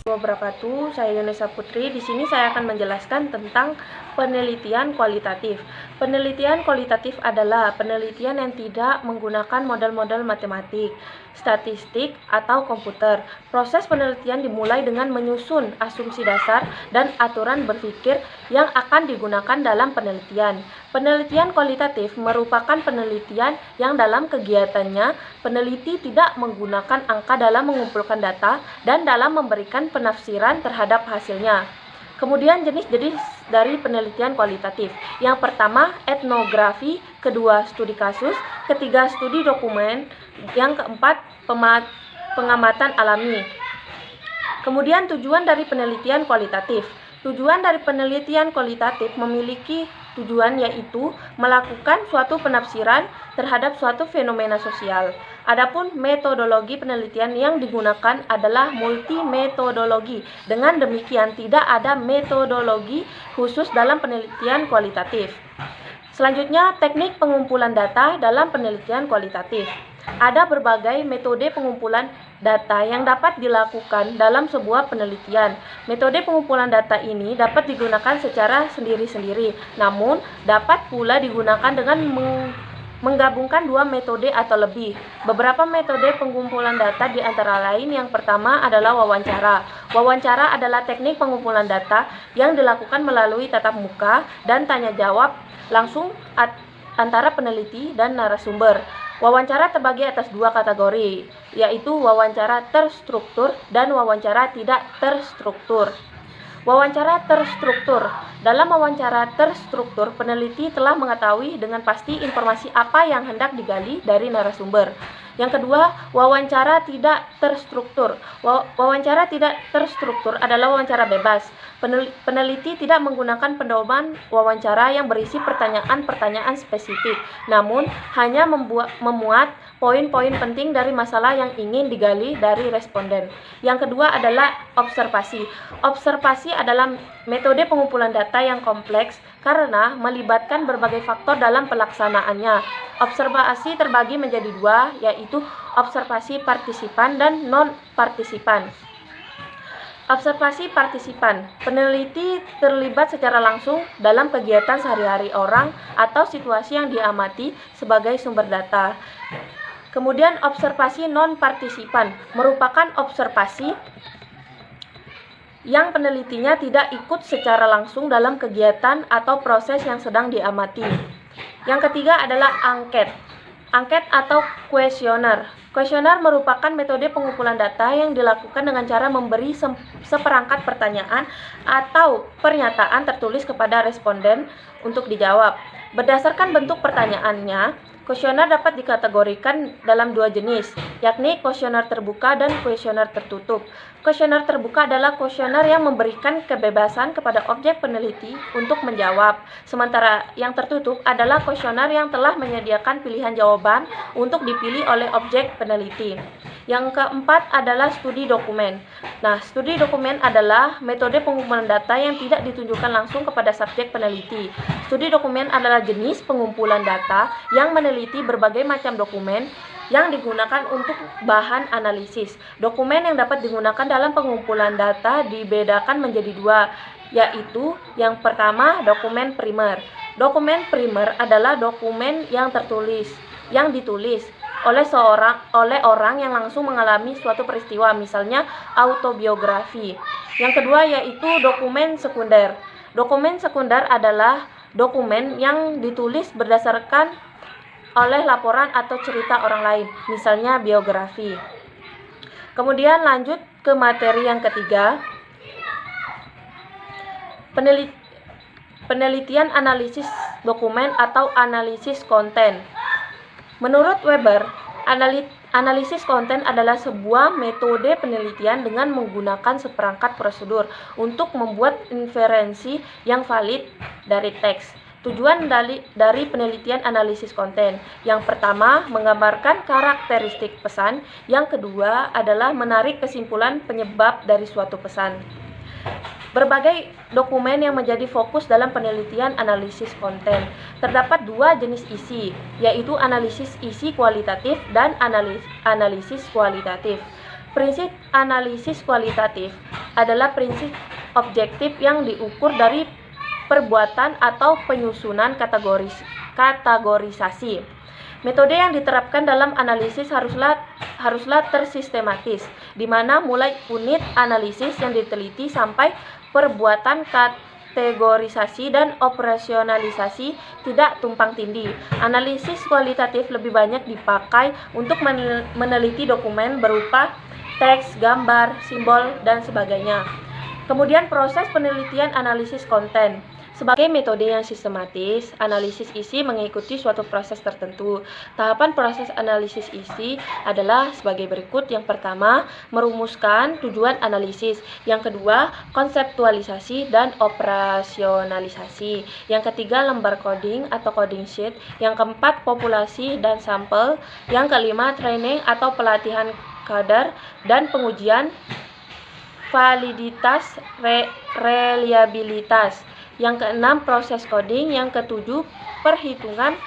Wabarakatuh, saya Yunesa Putri. Di sini saya akan menjelaskan tentang penelitian kualitatif. Penelitian kualitatif adalah penelitian yang tidak menggunakan model-model matematik, statistik, atau komputer. Proses penelitian dimulai dengan menyusun asumsi dasar dan aturan berpikir yang akan digunakan dalam penelitian. Penelitian kualitatif merupakan penelitian yang dalam kegiatannya peneliti tidak menggunakan angka dalam mengumpulkan data dan dalam memberikan penafsiran terhadap hasilnya. Kemudian jenis-jenis dari penelitian kualitatif. Yang pertama, etnografi, kedua, studi kasus, ketiga, studi dokumen, yang keempat, pengamatan alami. Kemudian tujuan dari penelitian kualitatif. Tujuan dari penelitian kualitatif memiliki tujuan yaitu melakukan suatu penafsiran terhadap suatu fenomena sosial. Adapun metodologi penelitian yang digunakan adalah multimetodologi. Dengan demikian tidak ada metodologi khusus dalam penelitian kualitatif. Selanjutnya, teknik pengumpulan data dalam penelitian kualitatif. Ada berbagai metode pengumpulan data yang dapat dilakukan dalam sebuah penelitian. Metode pengumpulan data ini dapat digunakan secara sendiri-sendiri, namun dapat pula digunakan dengan menggabungkan dua metode atau lebih. Beberapa metode pengumpulan data di antara lain yang pertama adalah wawancara. Wawancara adalah teknik pengumpulan data yang dilakukan melalui tatap muka dan tanya jawab langsung antara peneliti dan narasumber. Wawancara terbagi atas dua kategori, yaitu wawancara terstruktur dan wawancara tidak terstruktur. Wawancara terstruktur. Dalam wawancara terstruktur, peneliti telah mengetahui dengan pasti informasi apa yang hendak digali dari narasumber. Yang kedua, wawancara tidak terstruktur. Wawancara tidak terstruktur adalah wawancara bebas. Peneliti tidak menggunakan pedoman wawancara yang berisi pertanyaan-pertanyaan spesifik, namun hanya memuat poin-poin penting dari masalah yang ingin digali dari responden. Yang kedua adalah observasi. Observasi adalah metode pengumpulan data yang kompleks karena melibatkan berbagai faktor dalam pelaksanaannya. Observasi terbagi menjadi dua, yaitu observasi partisipan dan non-partisipan. Observasi partisipan. Peneliti terlibat secara langsung dalam kegiatan sehari-hari orang atau situasi yang diamati sebagai sumber data. Kemudian observasi non-partisipan merupakan observasi yang penelitinya tidak ikut secara langsung dalam kegiatan atau proses yang sedang diamati. Yang ketiga adalah angket. Angket atau kuesioner. Kuesioner merupakan metode pengumpulan data yang dilakukan dengan cara memberi seperangkat pertanyaan atau pernyataan tertulis kepada responden untuk dijawab. Berdasarkan bentuk pertanyaannya, kuesioner dapat dikategorikan dalam dua jenis, yakni kuesioner terbuka dan kuesioner tertutup. Kuesioner terbuka adalah kuesioner yang memberikan kebebasan kepada objek peneliti untuk menjawab, sementara yang tertutup adalah kuesioner yang telah menyediakan pilihan jawaban untuk dipilih oleh objek peneliti. Yang keempat adalah studi dokumen. Nah, studi dokumen adalah metode pengumpulan data yang tidak ditunjukkan langsung kepada subjek peneliti. Studi dokumen adalah jenis pengumpulan data yang meneliti berbagai macam dokumen yang digunakan untuk bahan analisis. Dokumen yang dapat digunakan dalam pengumpulan data dibedakan menjadi dua, yaitu yang pertama dokumen primer. Dokumen primer adalah dokumen yang ditulis oleh orang yang langsung mengalami suatu peristiwa, misalnya autobiografi. Yang kedua yaitu dokumen sekunder. Dokumen sekunder adalah dokumen yang ditulis berdasarkan oleh laporan atau cerita orang lain, misalnya biografi. Kemudian lanjut ke materi yang ketiga, penelitian analisis dokumen atau analisis konten. Menurut Weber, analisis konten adalah sebuah metode penelitian dengan menggunakan seperangkat prosedur untuk membuat inferensi yang valid dari teks. Tujuan dari penelitian analisis konten. Yang pertama, menggambarkan karakteristik pesan. Yang kedua adalah menarik kesimpulan penyebab dari suatu pesan. Berbagai dokumen yang menjadi fokus dalam penelitian analisis konten. Terdapat dua jenis isi, yaitu analisis isi kualitatif dan analisis kualitatif. Prinsip analisis kualitatif adalah prinsip objektif yang diukur dari perbuatan atau penyusunan kategorisasi. Metode yang diterapkan dalam analisis haruslah tersistematis, di mana mulai unit analisis yang diteliti sampai perbuatan kategorisasi dan operasionalisasi tidak tumpang tindih. Analisis kualitatif lebih banyak dipakai untuk meneliti dokumen berupa teks, gambar, simbol, dan sebagainya. Kemudian proses penelitian analisis konten. Sebagai metode yang sistematis, analisis isi mengikuti suatu proses tertentu. Tahapan proses analisis isi adalah sebagai berikut. Yang pertama, merumuskan tujuan analisis. Yang kedua, konseptualisasi dan operasionalisasi. Yang ketiga, lembar coding atau coding sheet. Yang keempat, populasi dan sampel. Yang kelima, training atau pelatihan kader dan pengujian validitas reliabilitas. Yang keenam, proses coding. Yang ketujuh, perhitungan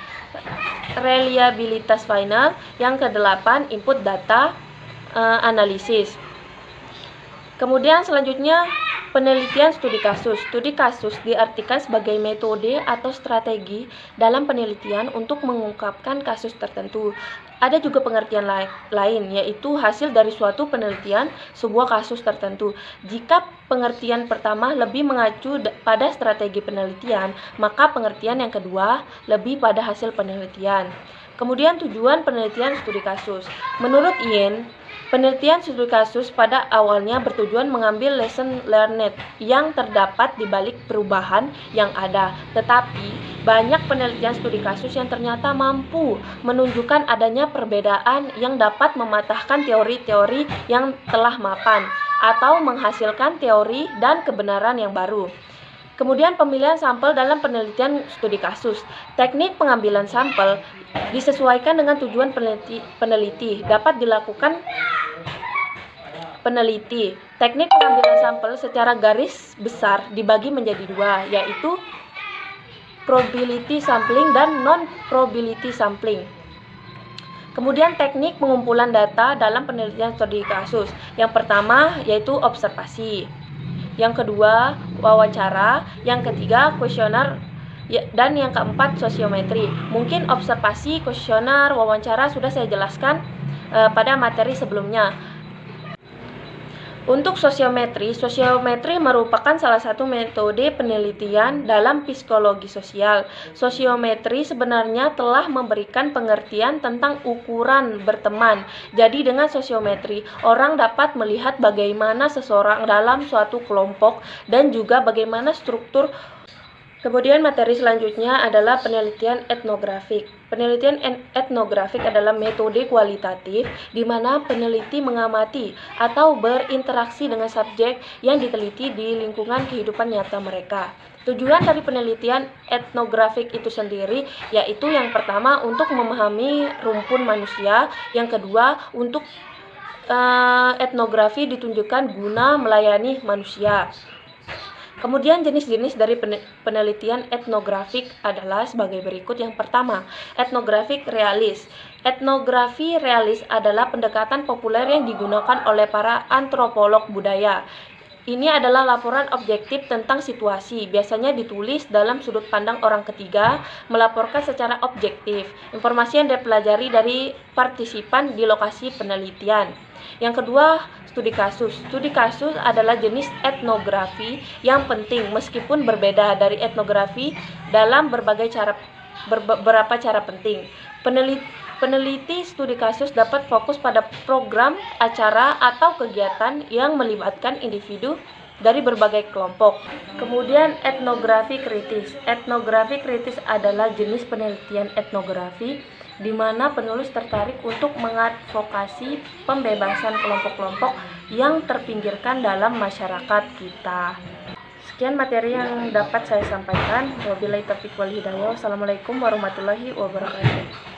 reliabilitas final. Yang kedelapan, input data analisis. Kemudian selanjutnya, penelitian studi kasus. Studi kasus diartikan sebagai metode atau strategi dalam penelitian untuk mengungkapkan kasus tertentu. Ada juga pengertian lain, yaitu hasil dari suatu penelitian sebuah kasus tertentu. Jika pengertian pertama lebih mengacu pada strategi penelitian, maka pengertian yang kedua lebih pada hasil penelitian. Kemudian tujuan penelitian studi kasus. Menurut Yin, penelitian studi kasus pada awalnya bertujuan mengambil lesson learned yang terdapat di balik perubahan yang ada. Tetapi banyak penelitian studi kasus yang ternyata mampu menunjukkan adanya perbedaan yang dapat mematahkan teori-teori yang telah mapan atau menghasilkan teori dan kebenaran yang baru. Kemudian pemilihan sampel dalam penelitian studi kasus. Teknik pengambilan sampel disesuaikan dengan tujuan peneliti. Dapat dilakukan peneliti. Teknik pengambilan sampel secara garis besar dibagi menjadi dua, yaitu probability sampling dan non-probability sampling. Kemudian teknik pengumpulan data dalam penelitian studi kasus. Yang pertama yaitu observasi. Yang kedua, wawancara. Yang ketiga, kuesioner. Dan yang keempat, sosiometri. Mungkin observasi, kuesioner, wawancara sudah saya jelaskan pada materi sebelumnya. Untuk sosiometri merupakan salah satu metode penelitian dalam psikologi sosial. Sosiometri sebenarnya telah memberikan pengertian tentang ukuran berteman. Jadi dengan sosiometri, orang dapat melihat bagaimana seseorang dalam suatu kelompok dan juga bagaimana struktur. Kemudian materi selanjutnya adalah penelitian etnografik. Penelitian etnografik adalah metode kualitatif di mana peneliti mengamati atau berinteraksi dengan subjek yang diteliti di lingkungan kehidupan nyata mereka. Tujuan dari penelitian etnografik itu sendiri yaitu yang pertama untuk memahami rumpun manusia, yang kedua untuk etnografi ditunjukkan guna melayani manusia. Kemudian jenis-jenis dari penelitian etnografik adalah sebagai berikut. Yang pertama, etnografik realis. Etnografi realis adalah pendekatan populer yang digunakan oleh para antropolog budaya. Ini adalah laporan objektif tentang situasi, biasanya ditulis dalam sudut pandang orang ketiga, melaporkan secara objektif informasi yang dipelajari dari partisipan di lokasi penelitian. Yang kedua, studi kasus. Studi kasus adalah jenis etnografi yang penting meskipun berbeda dari etnografi dalam beberapa cara penting. Peneliti studi kasus dapat fokus pada program, acara, atau kegiatan yang melibatkan individu dari berbagai kelompok. Kemudian etnografi kritis. Etnografi kritis adalah jenis penelitian etnografi di mana penulis tertarik untuk mengadvokasi pembebasan kelompok-kelompok yang terpinggirkan dalam masyarakat kita. Sekian materi yang dapat saya sampaikan. Wabillahi taufiq wal hidayah. Wassalamualaikum warahmatullahi wabarakatuh.